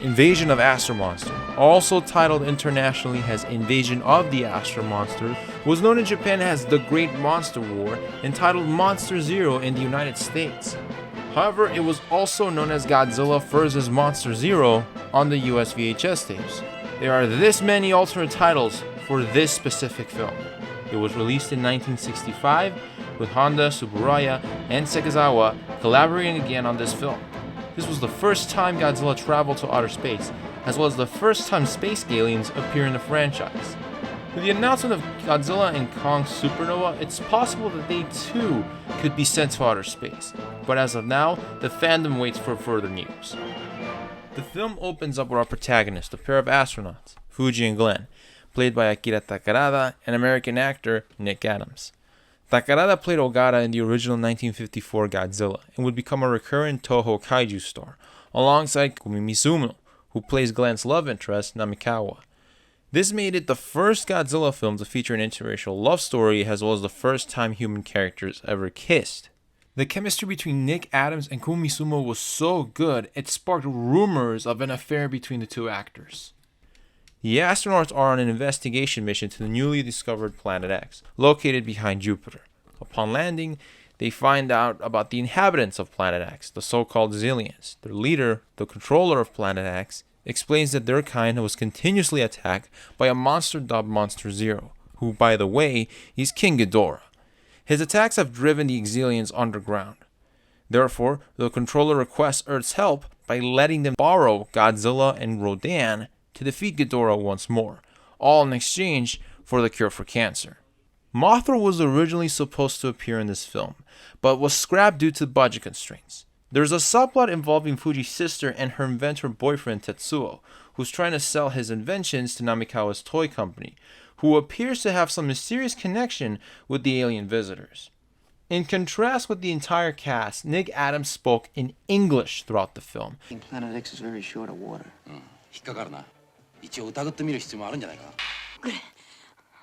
Invasion of Astro Monster, also titled internationally as Invasion of the Astro Monster, was known in Japan as The Great Monster War and titled Monster Zero in the United States. However, it was also known as Godzilla vs. Monster Zero on the US VHS tapes. There are this many alternate titles for this specific film. It was released in 1965 with Honda, Tsuburaya, and Sekizawa collaborating again on this film. This was the first time Godzilla traveled to outer space, as well as the first time space aliens appear in the franchise. With the announcement of Godzilla and Kong Supernova, it's possible that they too could be sent to outer space, but as of now, the fandom waits for further news. The film opens up with our protagonist, a pair of astronauts, Fuji and Glenn, played by Akira Takarada and American actor Nick Adams. Takarada played Ogata in the original 1954 Godzilla and would become a recurrent Toho kaiju star, alongside Kumi Mizuno, who plays Glenn's love interest, Namikawa. This made it the first Godzilla film to feature an interracial love story, as well as the first time human characters ever kissed. The chemistry between Nick Adams and Kumi Mizuno was so good, it sparked rumors of an affair between the two actors. The astronauts are on an investigation mission to the newly discovered Planet X, located behind Jupiter. Upon landing, they find out about the inhabitants of Planet X, the so-called Zillions. Their leader, the controller of Planet X, explains that their kind was continuously attacked by a monster dubbed Monster Zero, who, by the way, is King Ghidorah. His attacks have driven the Xiliens underground. Therefore, the controller requests Earth's help by letting them borrow Godzilla and Rodan to defeat Ghidorah once more, all in exchange for the cure for cancer. Mothra was originally supposed to appear in this film, but was scrapped due to budget constraints. There's a subplot involving Fuji's sister and her inventor boyfriend Tetsuo, who's trying to sell his inventions to Namikawa's toy company, who appears to have some mysterious connection with the alien visitors. In contrast with the entire cast, Nick Adams spoke in English throughout the film. Planet X is very short of water. 引っかかるな。一応疑ってみる必要もあるんじゃないか。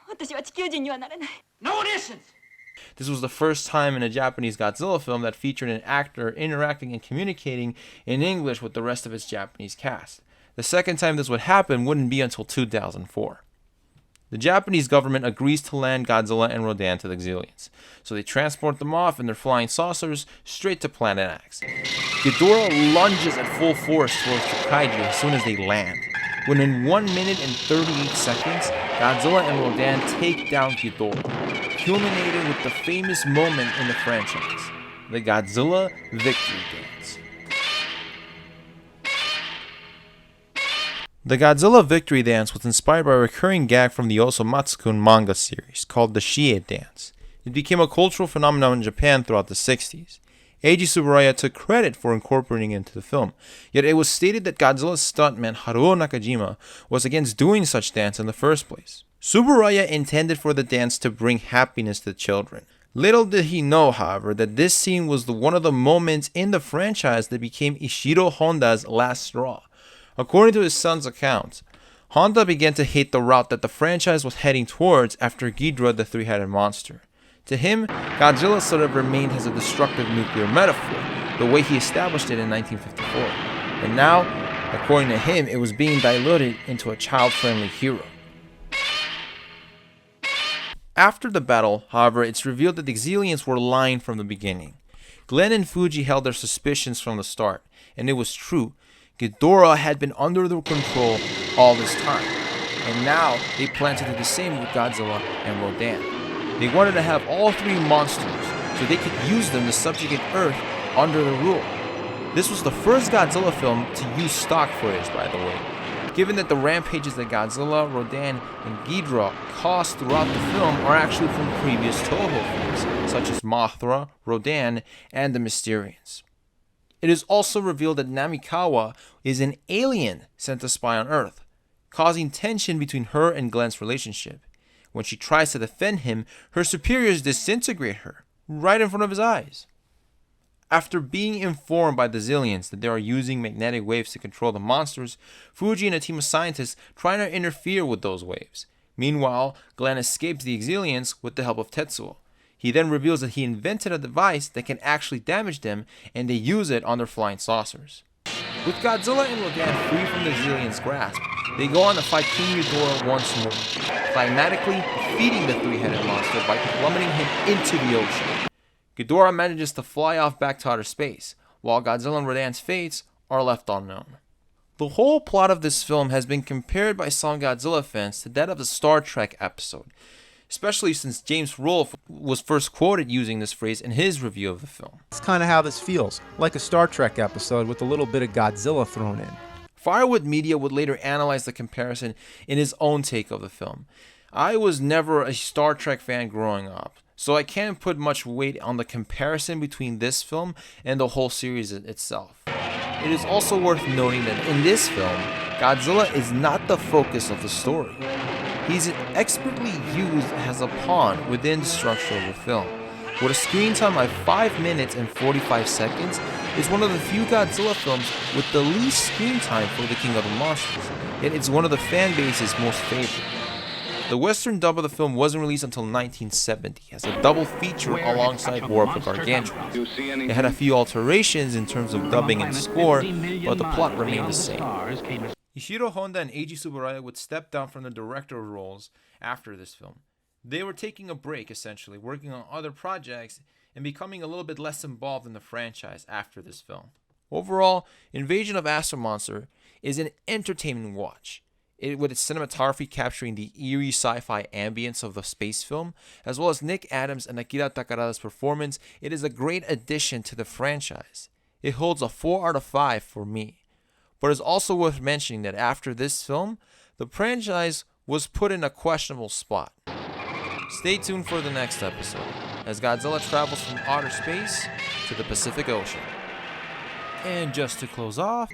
私は地球人にはなれない。 No listen! This was the first time in a Japanese Godzilla film that featured an actor interacting and communicating in English with the rest of its Japanese cast. The second time this would happen wouldn't be until 2004. The Japanese government agrees to land Godzilla and Rodan to the Xiliens, so they transport them off in their flying saucers straight to Planet X. Ghidorah lunges at full force towards the kaiju as soon as they land, when in 1 minute and 38 seconds, Godzilla and Rodan take down Ghidorah, culminating with the famous moment in the franchise, the Godzilla Victory Dance. The Godzilla Victory Dance was inspired by a recurring gag from the Osomatsu-kun manga series called the Shie Dance. It became a cultural phenomenon in Japan throughout the 60s. Eiji Tsuburaya took credit for incorporating it into the film, yet it was stated that Godzilla's stuntman Haruo Nakajima was against doing such dance in the first place. Tsuburaya intended for the dance to bring happiness to children. Little did he know, however, that this scene was one of the moments in the franchise that became Ishiro Honda's last straw. According to his son's account, Honda began to hate the route that the franchise was heading towards after Ghidorah the three-headed monster. To him, Godzilla sort of remained as a destructive nuclear metaphor, the way he established it in 1954. And now, according to him, it was being diluted into a child-friendly hero. After the battle, however, it's revealed that the Xiliens were lying from the beginning. Glenn and Fuji held their suspicions from the start, and it was true. Ghidorah had been under their control all this time, and now they plan to do the same with Godzilla and Rodan. They wanted to have all three monsters so they could use them to subjugate Earth under their rule. This was the first Godzilla film to use stock footage, by the way, given that the rampages that Godzilla, Rodan, and Ghidorah caused throughout the film are actually from previous Toho films, such as Mothra, Rodan, and the Mysterians. It is also revealed that Namikawa is an alien sent to spy on Earth, causing tension between her and Glenn's relationship. When she tries to defend him, her superiors disintegrate her, right in front of his eyes. After being informed by the Xiliens that they are using magnetic waves to control the monsters, Fuji and a team of scientists try to interfere with those waves. Meanwhile, Glenn escapes the Xiliens with the help of Tetsuo. He then reveals that he invented a device that can actually damage them, and they use it on their flying saucers. With Godzilla and Rodan free from the alien's grasp, they go on to fight King Ghidorah once more, climatically defeating the three-headed monster by plummeting him into the ocean. Ghidorah manages to fly off back to outer space, while Godzilla and Rodan's fates are left unknown. The whole plot of this film has been compared by some Godzilla fans to that of the Star Trek episode, especially since James Rolfe was first quoted using this phrase in his review of the film. It's kind of how this feels, like a Star Trek episode with a little bit of Godzilla thrown in. Firewood Media would later analyze the comparison in his own take of the film. I was never a Star Trek fan growing up, so I can't put much weight on the comparison between this film and the whole series itself. It is also worth noting that in this film, Godzilla is not the focus of the story. He's expertly used as a pawn within the structure of the film. With a screen time of 5 minutes and 45 seconds, it's one of the few Godzilla films with the least screen time for the King of the Monsters, yet it's one of the fan base's most favorite. The Western dub of the film wasn't released until 1970 as a double feature alongside War of the Gargantuan. It had a few alterations in terms of dubbing and score, but the plot remained the same. Ishiro Honda and Eiji Tsuburaya would step down from the director roles after this film. They were taking a break, essentially, working on other projects and becoming a little bit less involved in the franchise after this film. Overall, Invasion of Astro Monster is an entertaining watch. With its cinematography capturing the eerie sci-fi ambience of the space film, as well as Nick Adams and Akira Takarada's performance, it is a great addition to the franchise. It holds a 4 out of 5 for me. But it's also worth mentioning that after this film, the franchise was put in a questionable spot. Stay tuned for the next episode, as Godzilla travels from outer space to the Pacific Ocean. And just to close off,